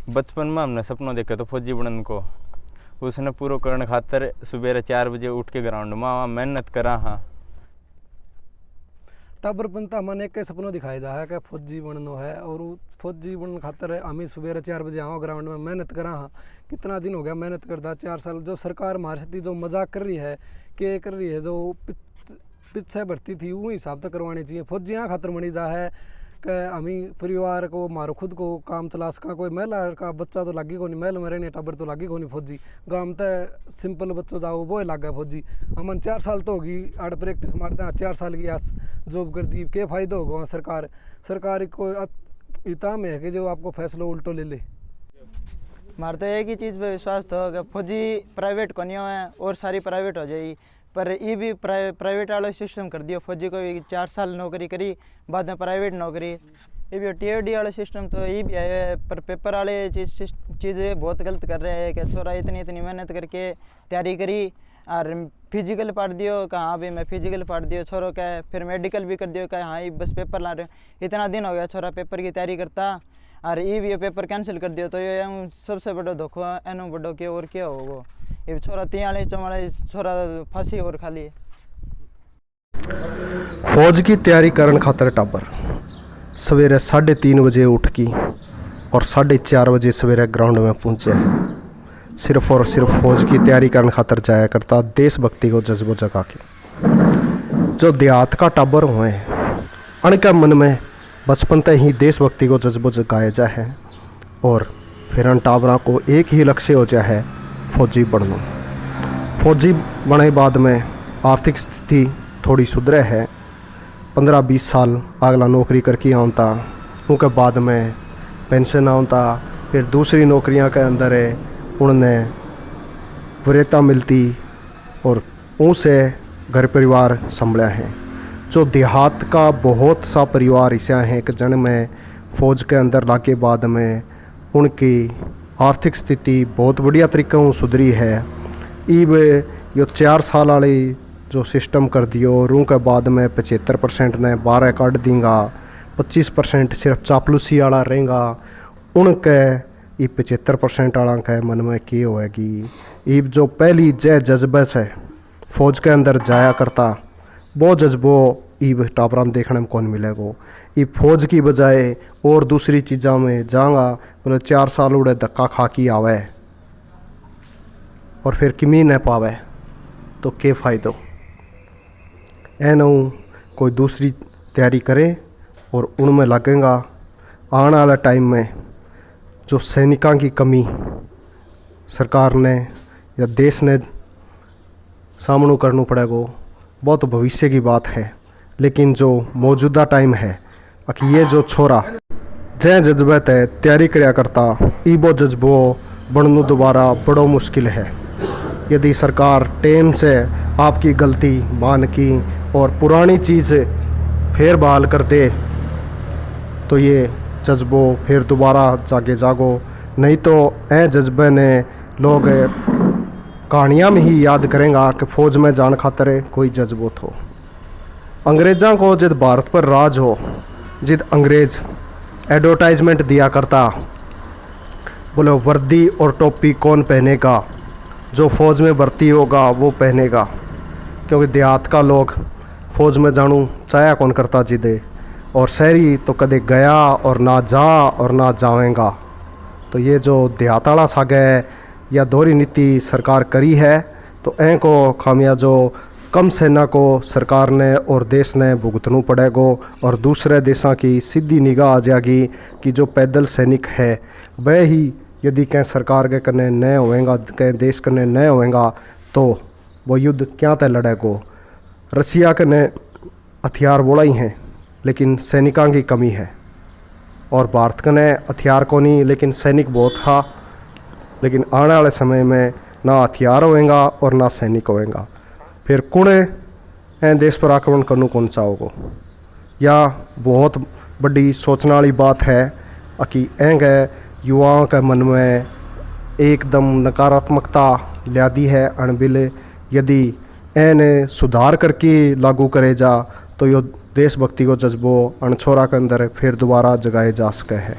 बचपन में हमने सपना देखा तो फौजी बनने को, उसने पूरा करने खातर सुबह 4 बजे उठ के ग्राउंड में मेहनत करा। हाँ टाबर बनता मन एक सपनों दिखाया जा है कि फौजी बनना है, और फौजी बनने खातर हम सुबह 4 बजे आओ ग्राउंड में मेहनत करा। हाँ कितना दिन हो गया मेहनत करता, 4 साल। जो सरकार हमारे साथ जो मजाक कर रही है कि कर रही है, जो पीछे भर्ती थी वो हिसाब तक करवानी चाहिए। फौजी यहाँ खातर बनी जा है कि हमी परिवार को मारो खुद को काम चला सका। कोई महिला का बच्चा तो लागी को नहीं, महल में रहने टाबर तो लागी को नहीं फौजी। गाँव में तो सिंपल बच्चों जाओ वो लाग गया फौजी। हमन 4 साल तो होगी आड़ प्रैक्टिस मारते हैं, 4 साल की आस जॉब कर दी, क्या फ़ायदा होगा। सरकार को इतना में है कि जो आपको फैसला उल्टो ले ले। मारते तो एक ही चीज़ पे विश्वास था कि फौजी प्राइवेट को नहीं है और सारी प्राइवेट हो जाएगी, पर ये भी प्राइवेट वाला सिस्टम कर दिया। फौजी को भी 4 साल नौकरी करी, बाद में प्राइवेट नौकरी। ये भी TRD वाला सिस्टम तो ये भी आया है, पर पेपर वाले चीज़ें बहुत गलत कर रहे हैं कि छोरा इतनी मेहनत करके तैयारी करी और फिजिकल पढ़ दियो कि हाँ भाई मैं फिजिकल पढ़ दियो छोरों का, फिर मेडिकल भी कर दियो कि हाँ ये बस पेपर ला रहे हो। इतना दिन हो गया छोरा पेपर की तैयारी करता और ये भी पेपर कैंसिल कर दियो, तो ये सबसे बड़ा धोखा एनो बड़ो के और क्या होगा। ये छोरा 43-44 छोरा फांसी और खाली। फौज की तैयारी करने खातर टाबर सवेरे 3:30 बजे उठ की और 4:30 बजे सवेरे ग्राउंड में पहुँचे। सिर्फ और सिर्फ फौज की तैयारी करने खातर जाया करता, देशभक्ति को जज्बो जगा के। जो देहात का टाबर हुए अनके मन में बचपन से ही देशभक्ति को जज्बो जगाया जाए है, और फिर उन टाबरा को एक ही लक्ष्य हो जाए है फौजी बनना। फौजी बने बाद में आर्थिक स्थिति थोड़ी सुधरे है, 15-20 साल अगला नौकरी करके आता, उनके बाद में पेंशन आता, फिर दूसरी नौकरियां के अंदर है उन्हें वरीयता मिलती और उनसे घर परिवार संभला है। जो देहात का बहुत सा परिवार ऐसा है कि जिनमें फ़ौज के अंदर लाके बाद में उनकी आर्थिक स्थिति बहुत बढ़िया तरीके से सुधरी है। इब यो 4 साल वाली जो सिस्टम कर दियो, रू के बाद में 75% ने 12 काट देंगा, 25% सिर्फ चापलूसी वाला रहेगा। उनके ये 75% वाला के मन में की होएगी। इब जो पहली जज्बे से फौज के अंदर जाया करता, वो जज्बो इब टाबरा में देखने में कौन मिलेगा। ये फौज की बजाय और दूसरी चीज़ों में जाऊँगा, बोले 4 साल उड़े धक्का खा की आवे और फिर किमी न पावे तो क्या फ़ायदा। एनू कोई दूसरी तैयारी करे और उनमें लगेगा। आने वाला टाइम में जो सैनिकों की कमी सरकार ने या देश ने सामना करना पड़ेगा, बहुत भविष्य की बात है। लेकिन जो मौजूदा टाइम है कि ये जो छोरा जै जज्बे तय तैयारी कराया करता, वो जज्बो बनना दोबारा बड़ा मुश्किल है। यदि सरकार टाइम से आपकी गलती मान की और पुरानी चीज़ फिर बहाल कर दे तो ये जज्बो फिर दोबारा जागो। नहीं तो ए जज्बे ने लोग कहानियाँ में ही याद करेंगे कि फ़ौज में जान खातर कोई जज्बो थो। अंग्रेज़ों को जब भारत पर राज हो, जब अंग्रेज़ एडवर्टाइजमेंट दिया करता, बोले वर्दी और टोपी कौन पहनेगा, जो फ़ौज में भर्ती होगा वो पहनेगा। क्योंकि देहात का लोग फ़ौज में जानू चाया कौन करता जिदे, और शहरी तो कदे गया और ना जा और ना जावेगा। तो ये जो देहात वाला साग है या दोहरी नीति सरकार करी है, तो ऐ को खामिया जो कम सेना को सरकार ने और देश ने भुगतना पड़ेगा, और दूसरे देशों की सीधी निगाह आ जाएगी कि जो पैदल सैनिक है वह ही यदि कहीं सरकार के कने न होएगा, कहीं देश कने न होएगा, तो वो युद्ध क्या तय लड़ेगा। रसिया कने हथियार बड़ा ही हैं लेकिन सैनिकों की कमी है, और भारत कने हथियार को नहीं लेकिन सैनिक बहुत था। लेकिन आने वाले समय में ना हथियार होएगा और ना सैनिक होएगा, फिर कुणे देश पर आक्रमण करने कौन चाहोगे। या बहुत बड़ी सोचने वाली बात है कि एंगे युवाओं के मन में एकदम नकारात्मकता ला दी है अणबिल। यदि एने सुधार करके लागू करे जा तो यो देशभक्ति को जज्बो अणछोरा के अंदर फिर दोबारा जगाए जा सके है।